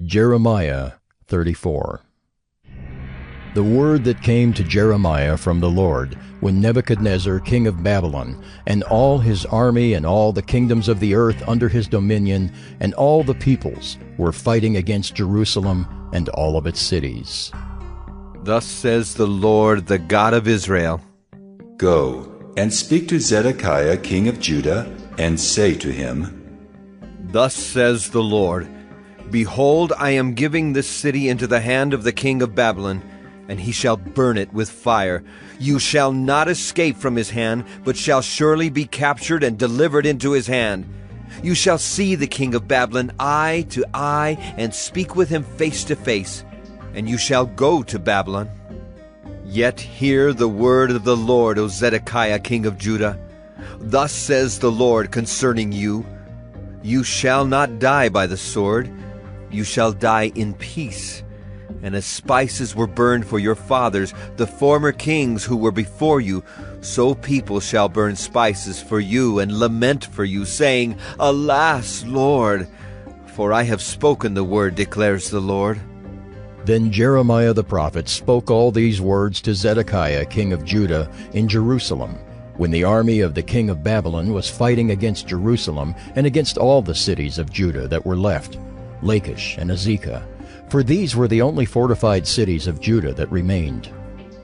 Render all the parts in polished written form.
Jeremiah 34. The word that came to Jeremiah from the Lord, when Nebuchadnezzar king of Babylon, and all his army and all the kingdoms of the earth under his dominion, and all the peoples, were fighting against Jerusalem and all of its cities. Thus says the Lord, the God of Israel, Go and speak to Zedekiah king of Judah, and say to him, Thus says the Lord, Behold, I am giving this city into the hand of the king of Babylon, and he shall burn it with fire. You shall not escape from his hand, but shall surely be captured and delivered into his hand. You shall see the king of Babylon eye to eye, and speak with him face to face, and you shall go to Babylon. Yet hear the word of the Lord, O Zedekiah king of Judah. Thus says the Lord concerning you, You shall not die by the sword, you shall die in peace. And as spices were burned for your fathers, the former kings who were before you, so people shall burn spices for you and lament for you, saying, Alas, Lord, for I have spoken the word, declares the Lord. Then Jeremiah the prophet spoke all these words to Zedekiah king of Judah in Jerusalem, when the army of the king of Babylon was fighting against Jerusalem and against all the cities of Judah that were left, Lachish and Azekah, for these were the only fortified cities of Judah that remained.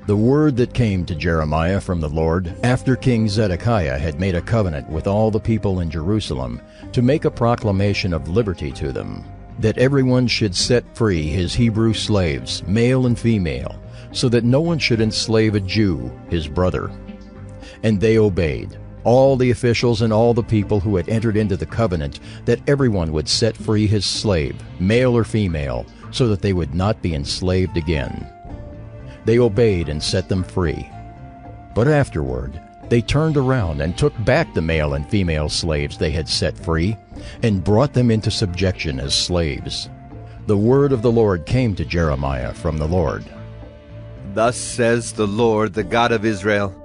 The word that came to Jeremiah from the Lord, after King Zedekiah had made a covenant with all the people in Jerusalem, to make a proclamation of liberty to them, that everyone should set free his Hebrew slaves, male and female, so that no one should enslave a Jew, his brother. And they obeyed, all the officials and all the people who had entered into the covenant, that everyone would set free his slave, male or female, so that they would not be enslaved again. They obeyed and set them free. But afterward they turned around and took back the male and female slaves they had set free, and brought them into subjection as slaves. The word of the Lord came to Jeremiah from the Lord. Thus says the Lord, the God of Israel,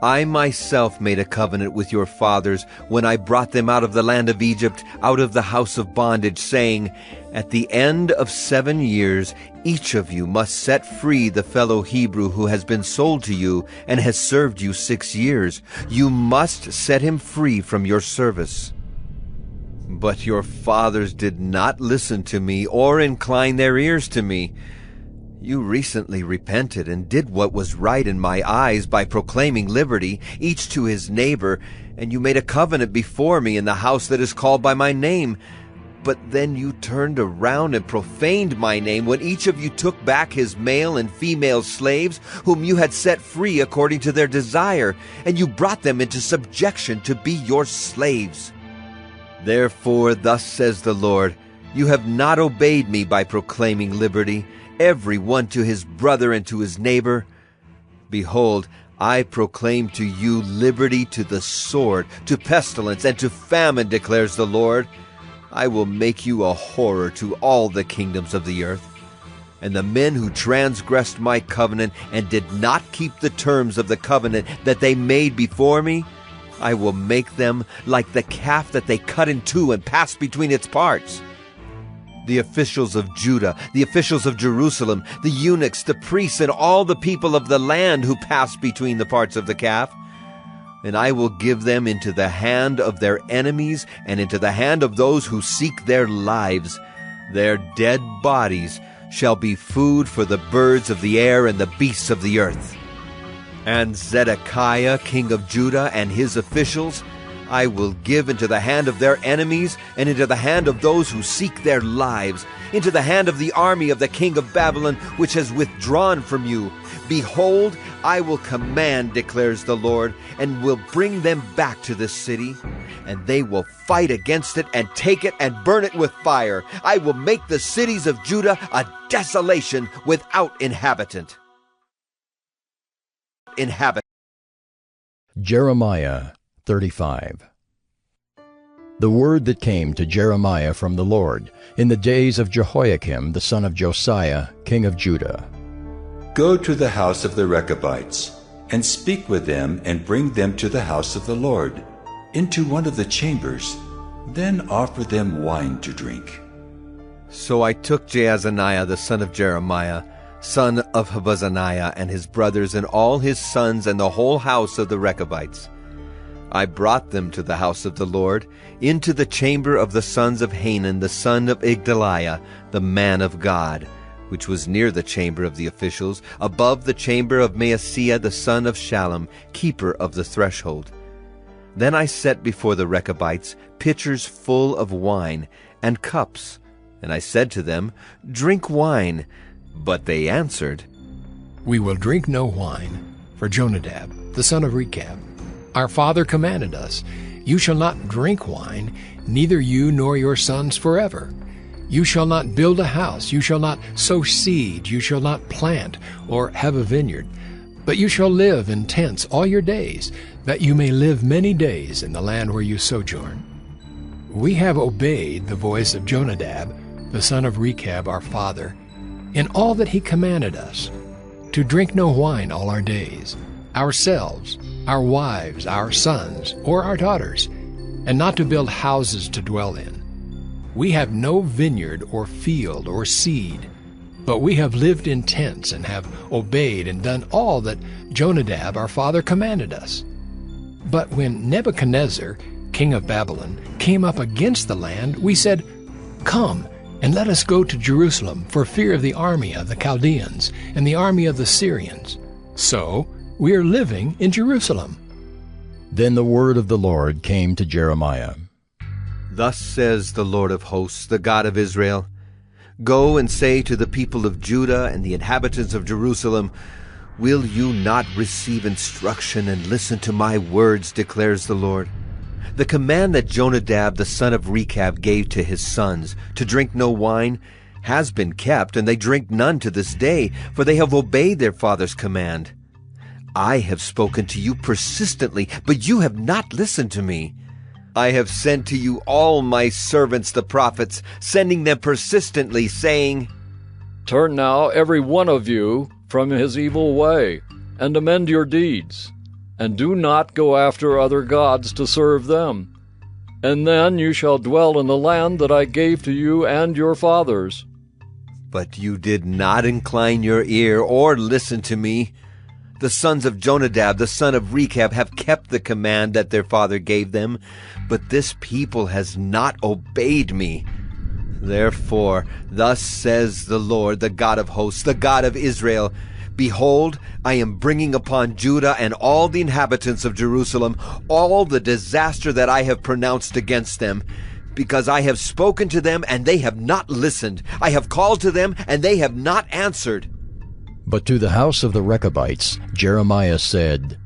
I myself made a covenant with your fathers when I brought them out of the land of Egypt, out of the house of bondage, saying, At the end of 7 years, each of you must set free the fellow Hebrew who has been sold to you and has served you 6 years. You must set him free from your service. But your fathers did not listen to me or incline their ears to me. You recently repented and did what was right in my eyes by proclaiming liberty, each to his neighbor, and you made a covenant before me in the house that is called by my name. But then you turned around and profaned my name when each of you took back his male and female slaves, whom you had set free according to their desire, and you brought them into subjection to be your slaves. Therefore, thus says the Lord, you have not obeyed me by proclaiming liberty, every one to his brother and to his neighbor. Behold, I proclaim to you liberty to the sword, to pestilence, and to famine, declares the Lord. I will make you a horror to all the kingdoms of the earth. And the men who transgressed my covenant and did not keep the terms of the covenant that they made before me, I will make them like the calf that they cut in two and passed between its parts. The officials of Judah, the officials of Jerusalem, the eunuchs, the priests, and all the people of the land who passed between the parts of the calf. And I will give them into the hand of their enemies and into the hand of those who seek their lives. Their dead bodies shall be food for the birds of the air and the beasts of the earth. And Zedekiah, king of Judah, and his officials, I will give into the hand of their enemies and into the hand of those who seek their lives, into the hand of the army of the king of Babylon, which has withdrawn from you. Behold, I will command, declares the Lord, and will bring them back to this city, and they will fight against it and take it and burn it with fire. I will make the cities of Judah a desolation without inhabitant. Jeremiah 35. The word that came to Jeremiah from the Lord in the days of Jehoiakim the son of Josiah, king of Judah. Go to the house of the Rechabites, and speak with them, and bring them to the house of the Lord, into one of the chambers. Then offer them wine to drink. So I took Jaazaniah the son of Jeremiah, son of Habazaniah, and his brothers, and all his sons, and the whole house of the Rechabites. I brought them to the house of the Lord, into the chamber of the sons of Hanan, the son of Igdaliah, the man of God, which was near the chamber of the officials, above the chamber of Maaseiah the son of Shallum, keeper of the threshold. Then I set before the Rechabites pitchers full of wine, and cups. And I said to them, Drink wine. But they answered, We will drink no wine, for Jonadab, the son of Rechab, our father commanded us, You shall not drink wine, neither you nor your sons forever. You shall not build a house, you shall not sow seed, you shall not plant or have a vineyard, but you shall live in tents all your days, that you may live many days in the land where you sojourn. We have obeyed the voice of Jonadab, the son of Rechab, our father, in all that he commanded us, to drink no wine all our days, ourselves, our wives, our sons, or our daughters, and not to build houses to dwell in. We have no vineyard or field or seed, but we have lived in tents and have obeyed and done all that Jonadab our father commanded us. But when Nebuchadnezzar, king of Babylon, came up against the land, we said, Come, and let us go to Jerusalem for fear of the army of the Chaldeans and the army of the Syrians. So we are living in Jerusalem. Then the word of the Lord came to Jeremiah. Thus says the Lord of hosts, the God of Israel, Go and say to the people of Judah and the inhabitants of Jerusalem, Will you not receive instruction and listen to my words, declares the Lord? The command that Jonadab the son of Rechab gave to his sons, to drink no wine, has been kept, and they drink none to this day, for they have obeyed their father's command. I have spoken to you persistently, but you have not listened to me. I have sent to you all my servants the prophets, sending them persistently, saying, Turn now every one of you from his evil way, and amend your deeds, and do not go after other gods to serve them. And then you shall dwell in the land that I gave to you and your fathers. But you did not incline your ear or listen to me. The sons of Jonadab, the son of Rechab, have kept the command that their father gave them, but this people has not obeyed me. Therefore, thus says the Lord, the God of hosts, the God of Israel, Behold, I am bringing upon Judah and all the inhabitants of Jerusalem all the disaster that I have pronounced against them, because I have spoken to them and they have not listened. I have called to them and they have not answered. But to the house of the Rechabites Jeremiah said,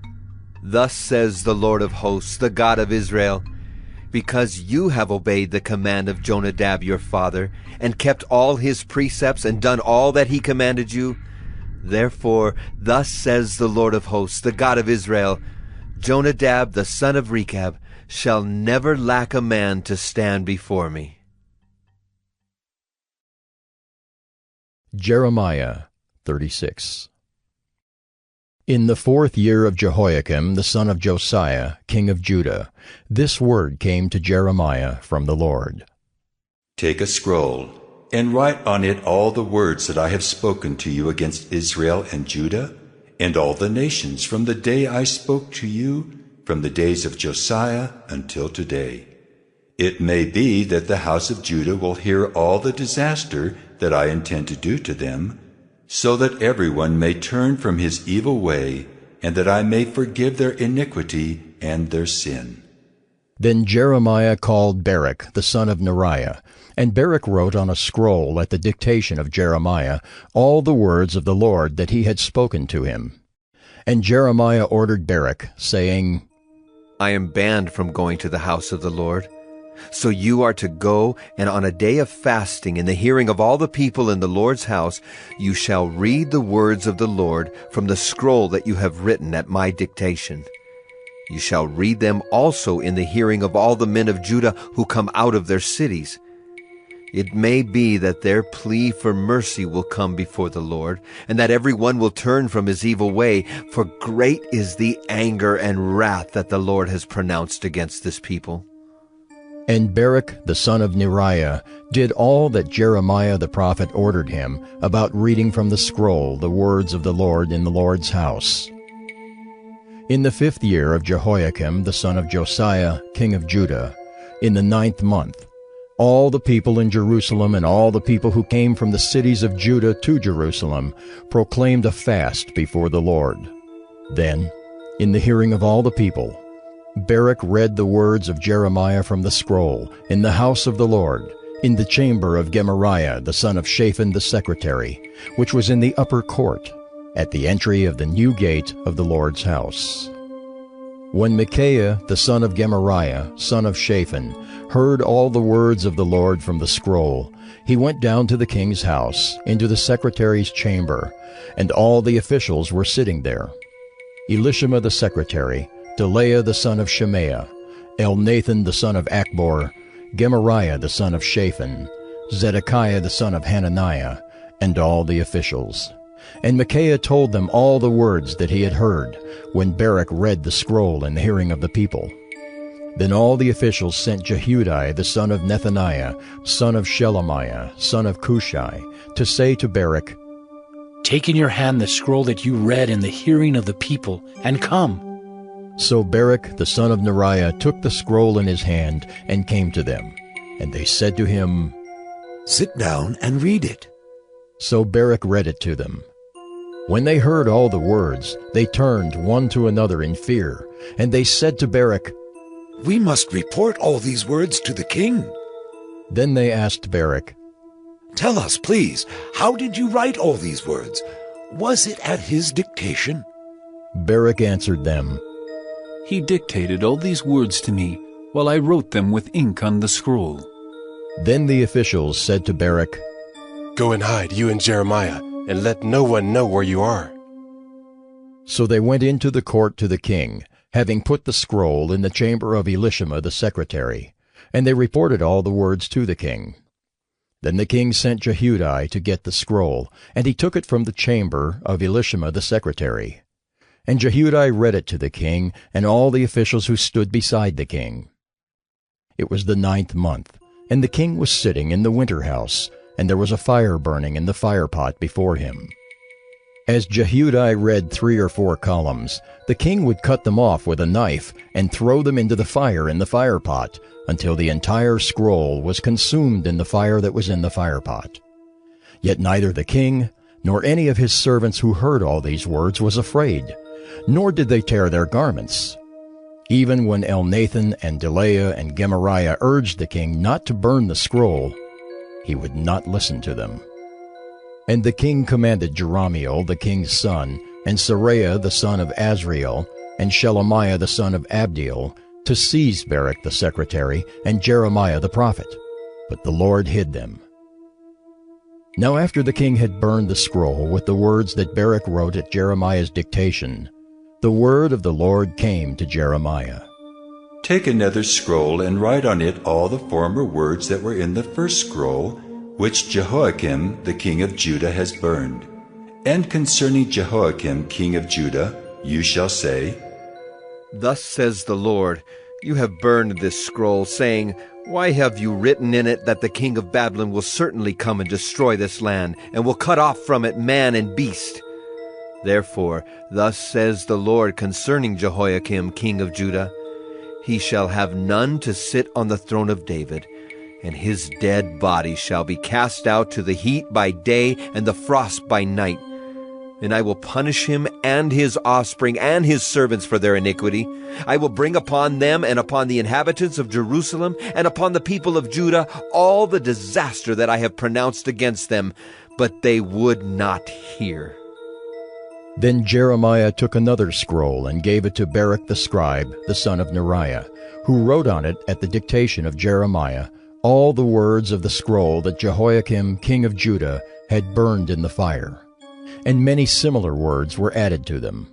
Thus says the Lord of hosts, the God of Israel, Because you have obeyed the command of Jonadab your father, and kept all his precepts, and done all that he commanded you, therefore thus says the Lord of hosts, the God of Israel, Jonadab the son of Rechab shall never lack a man to stand before me. Jeremiah 36. In the 4th year of Jehoiakim the son of Josiah, king of Judah, this word came to Jeremiah from the Lord. Take a scroll, and write on it all the words that I have spoken to you against Israel and Judah, and all the nations from the day I spoke to you, from the days of Josiah until today. It may be that the house of Judah will hear all the disaster that I intend to do to them, so that everyone may turn from his evil way, and that I may forgive their iniquity and their sin. Then Jeremiah called Baruch the son of Neriah, and Baruch wrote on a scroll at the dictation of Jeremiah all the words of the Lord that he had spoken to him. And Jeremiah ordered Baruch, saying, I am banned from going to the house of the Lord. So you are to go, and on a day of fasting, in the hearing of all the people in the Lord's house, you shall read the words of the Lord from the scroll that you have written at my dictation. You shall read them also in the hearing of all the men of Judah who come out of their cities. It may be that their plea for mercy will come before the Lord, and that every one will turn from his evil way, for great is the anger and wrath that the Lord has pronounced against this people. And Baruch the son of Neriah did all that Jeremiah the prophet ordered him about reading from the scroll the words of the Lord in the Lord's house. In the 5th year of Jehoiakim the son of Josiah, king of Judah, in the 9th month, all the people in Jerusalem and all the people who came from the cities of Judah to Jerusalem proclaimed a fast before the Lord. Then, in the hearing of all the people, Baruch read the words of Jeremiah from the scroll in the house of the Lord, in the chamber of Gemariah the son of Shaphan the secretary, which was in the upper court, at the entry of the new gate of the Lord's house. When Micaiah the son of Gemariah, son of Shaphan, heard all the words of the Lord from the scroll, he went down to the king's house, into the secretary's chamber, and all the officials were sitting there. Elishama the secretary, Delaiah the son of Shemaiah, Elnathan the son of Achbor, Gemariah the son of Shaphan, Zedekiah the son of Hananiah, and all the officials. And Micaiah told them all the words that he had heard, when Baruch read the scroll in the hearing of the people. Then all the officials sent Jehudi the son of Nethaniah, son of Shelemiah, son of Cushai, to say to Baruch, "Take in your hand the scroll that you read in the hearing of the people, and come." So Baruch the son of Neriah took the scroll in his hand and came to them. And they said to him, "Sit down and read it." So Baruch read it to them. When they heard all the words, they turned one to another in fear, and they said to Baruch, "We must report all these words to the king." Then they asked Baruch, "Tell us, please, how did you write all these words? Was it at his dictation?" Baruch answered them, "He dictated all these words to me while I wrote them with ink on the scroll." Then the officials said to Baruch, "Go and hide, you and Jeremiah, and let no one know where you are." So they went into the court to the king, having put the scroll in the chamber of Elishama the secretary, and they reported all the words to the king. Then the king sent Jehudi to get the scroll, and he took it from the chamber of Elishama the secretary. And Jehudi read it to the king and all the officials who stood beside the king. It was the 9th month, and the king was sitting in the winter house, and there was a fire burning in the firepot before him. As Jehudi read 3 or 4 columns, the king would cut them off with a knife and throw them into the fire in the firepot, until the entire scroll was consumed in the fire that was in the firepot. Yet neither the king nor any of his servants who heard all these words was afraid, nor did they tear their garments. Even when Elnathan and Delaiah and Gemariah urged the king not to burn the scroll, he would not listen to them. And the king commanded Jerahmeel the king's son, and Seraiah the son of Azriel, and Shelemiah the son of Abdiel, to seize Baruch the secretary and Jeremiah the prophet, but the Lord hid them. Now after the king had burned the scroll with the words that Baruch wrote at Jeremiah's dictation, the word of the Lord came to Jeremiah. Take another scroll and write on it all the former words that were in the first scroll, which Jehoiakim the king of Judah has burned. And concerning Jehoiakim king of Judah, you shall say, Thus says the Lord, you have burned this scroll, saying, Why have you written in it that the king of Babylon will certainly come and destroy this land, and will cut off from it man and beast? Therefore, thus says the Lord concerning Jehoiakim king of Judah, He shall have none to sit on the throne of David, and his dead body shall be cast out to the heat by day and the frost by night. And I will punish him and his offspring and his servants for their iniquity. I will bring upon them and upon the inhabitants of Jerusalem and upon the people of Judah all the disaster that I have pronounced against them, but they would not hear. Then Jeremiah took another scroll and gave it to Baruch the scribe, the son of Neriah, who wrote on it at the dictation of Jeremiah all the words of the scroll that Jehoiakim king of Judah had burned in the fire. And many similar words were added to them.